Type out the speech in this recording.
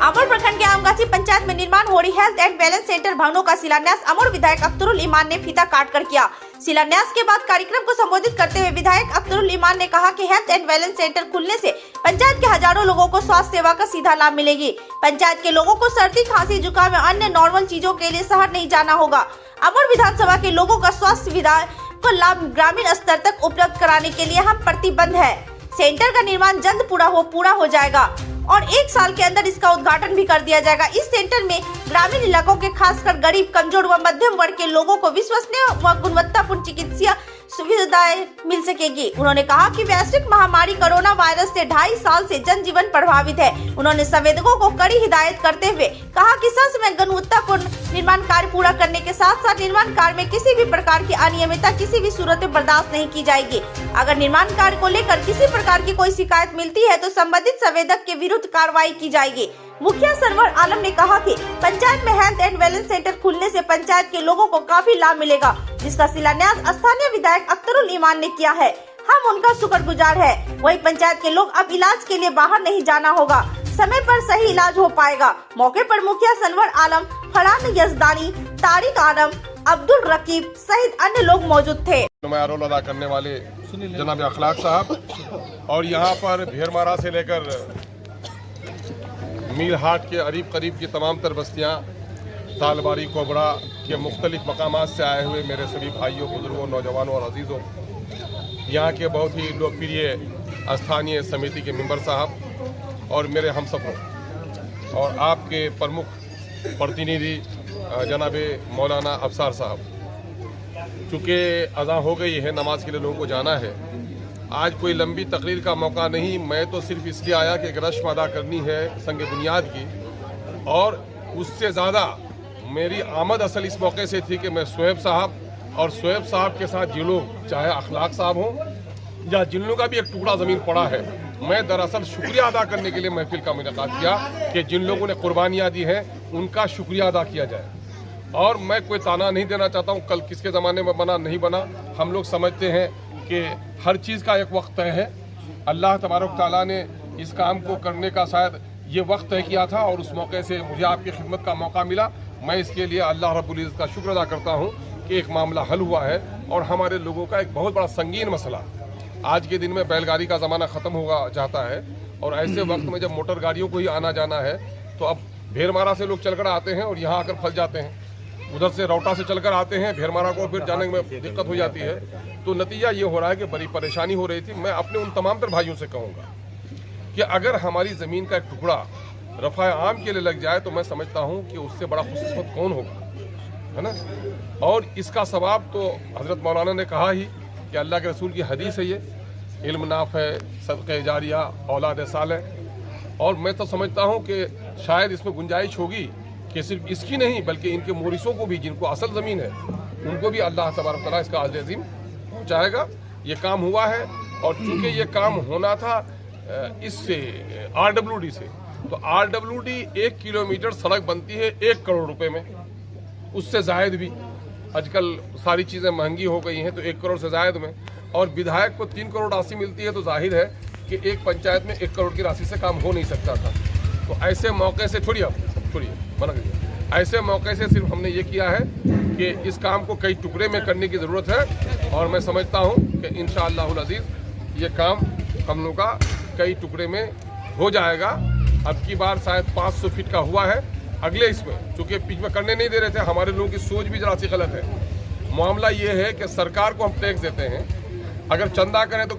अमर प्रखंड के आमगाछी पंचायत में निर्माण हो रही हेल्थ एंड वेलनेस सेंटर भवनों का शिलान्यास अमर विधायक अख्तरुल ईमान ने फीता काटकर किया। शिलान्यास के बाद कार्यक्रम को संबोधित करते हुए विधायक अख्तरुल ईमान ने कहा कि हेल्थ एंड वेलनेस सेंटर खुलने से पंचायत के हजारों लोगों को स्वास्थ्य सेवा का सीधा लाभ मिलेगी। पंचायत के लोगों को सर्दी, खांसी, जुकाम और अन्य नॉर्मल चीजों के लिए शहर नहीं जाना होगा। अमर विधानसभा के लोगों का स्वास्थ्य सुविधा को लाभ ग्रामीण स्तर तक उपलब्ध कराने के लिए हम प्रतिबद्ध है। सेंटर का निर्माण जल्द पूरा हो जाएगा और 1 साल के अंदर इसका उद्घाटन भी कर दिया जाएगा। इस सेंटर में ग्रामीण इलाकों के खासकर गरीब, कमजोर व मध्यम वर्ग के लोगों को विश्वसनीय व गुणवत्तापूर्ण चिकित्सा सुविधाएं मिल सकेगी। उन्होंने कहा कि वैश्विक महामारी कोरोना वायरस से 2.5 साल से जनजीवन प्रभावित है। उन्होंने संवेदकों को कड़ी हिदायत करते हुए कहा कि ससमय गुणवत्तापूर्ण निर्माण कार्य पूरा करने के साथ साथ निर्माण कार्य में किसी भी प्रकार की अनियमितता किसी भी सूरत में बर्दाश्त नहीं की जाएगी। अगर निर्माण कार्य को लेकर किसी प्रकार की कोई शिकायत मिलती है तो संबंधित संवेदक के विरुद्ध कार्रवाई की जाएगी। मुखिया सरवर आलम ने कहा कि पंचायत में हेल्थ एंड वेलनेस सेंटर खुलने से पंचायत के लोगों को काफी लाभ मिलेगा, जिसका शिलान्यास स्थानीय विधायक अख्तरुल ईमान ने किया है। हम उनका शुक्रगुजार है। वही पंचायत के लोग अब इलाज के लिए बाहर नहीं जाना होगा, समय पर सही इलाज हो पाएगा। मौके पर मुखिया सरवर आलम, फरहान यजदानी, तारिक आलम, अब्दुल रकीब सहित अन्य लोग मौजूद थे। रोल अदा करने वाले जनाब अखलाक साहब और यहाँ पर भेरमारा से लेकर मीर हाट के करीब की तमाम तर बस्तियाँ, तालबारी, कोबड़ा के मुख्तलिफ मकामात से आए हुए मेरे सभी भाइयों, बुजुर्गों, नौजवानों और अजीज़ों, यहाँ के बहुत ही लोकप्रिय स्थानीय समिति के मेंबर साहब और मेरे हमसफर और आपके प्रमुख प्रतिनिधि जनाब मौलाना अफसार साहब, चूँकि अज़ां हो गई है, नमाज के लिए लोगों को जाना है। आज कोई लंबी तकरीर का मौका नहीं, मैं तो सिर्फ इसलिए आया कि एक रस्म अदा करनी है संग बुनियाद की, और उससे ज़्यादा मेरी आमद असल इस मौके से थी कि मैं शोएब साहब और शोएब साहब के साथ जिन लोग, चाहे अखलाक साहब हों या जिन लोगों का भी एक टुकड़ा ज़मीन पड़ा है, मैं दरअसल शुक्रिया अदा करने के लिए महफिल का मुनाकात किया कि जिन लोगों ने कुर्बानियाँ दी हैं उनका शुक्रिया अदा किया जाए। और मैं कोई ताना नहीं देना चाहता हूँ कल किसके ज़माने में बना नहीं बना। हम लोग समझते हैं कि हर चीज़ का एक वक्त तय है। अल्लाह तबारक ताला ने इस काम को करने का शायद ये वक्त तय किया था और उस मौके से मुझे आपकी खिदमत का मौका मिला। मैं इसके लिए अल्लाह रब्बुल इज़्ज़त का शुक्र अदा करता हूँ कि एक मामला हल हुआ है और हमारे लोगों का एक बहुत बड़ा संगीन मसला, आज के दिन में बैलगाड़ी का ज़माना ख़त्म होगा जाता है और ऐसे वक्त में जब मोटर गाड़ियों को ही आना जाना है तो अब भेरमारा से लोग चलकर आते हैं और यहाँ आकर फंस जाते हैं। उधर से रौटा से चलकर आते हैं, भेरमारा को फिर जाने में दिक्कत हो जाती है। तो नतीजा ये हो रहा है कि बड़ी परेशानी हो रही थी। मैं अपने उन तमाम तर भाइयों से कहूँगा कि अगर हमारी ज़मीन का एक टुकड़ा रफ़ा आम के लिए लग जाए तो मैं समझता हूँ कि उससे बड़ा खुशकिस्मत कौन होगा, है ना। और इसका सवाब तो हज़रत मौलाना ने कहा ही कि अल्लाह के रसूल की हदीस है, ये इल्म नाफ़ है, सदक़े जारिया, औलाद सालेह। और मैं तो समझता हूँ कि शायद इसमें गुंजाइश होगी कि सिर्फ इसकी नहीं बल्कि इनके मोरिसों को भी, जिनको असल ज़मीन है, उनको भी अल्लाह तबारक तआला इसका अजर अज़ीम पहुँचाएगा। ये काम हुआ है और चूँकि ये काम होना था इससे RWD से, तो RWD 1 किलोमीटर सड़क बनती है 1 करोड़ रुपए में, उससे जायद भी। आजकल सारी चीज़ें महंगी हो गई हैं तो 1 करोड़ से जायद में, और विधायक को 3 करोड़ राशि मिलती है तो जाहिर है कि एक पंचायत में 1 करोड़ की राशि से काम हो नहीं सकता था। तो ऐसे मौके से मना करिए, ऐसे मौके से सिर्फ हमने ये किया है कि इस काम को कई टुकड़े में करने की ज़रूरत है और मैं समझता हूँ कि इंशाअल्लाहुल अज़ीज़ ये काम हम लोग का कई टुकड़े में हो जाएगा। अब की बार शायद 500 फीट का हुआ है, अगले इसमें चूँकि बीच में करने नहीं दे रहे थे, हमारे लोगों की सोच भी जरा सी गलत है। मामला ये है कि सरकार को हम टैक्स देते हैं, अगर चंदा करें तो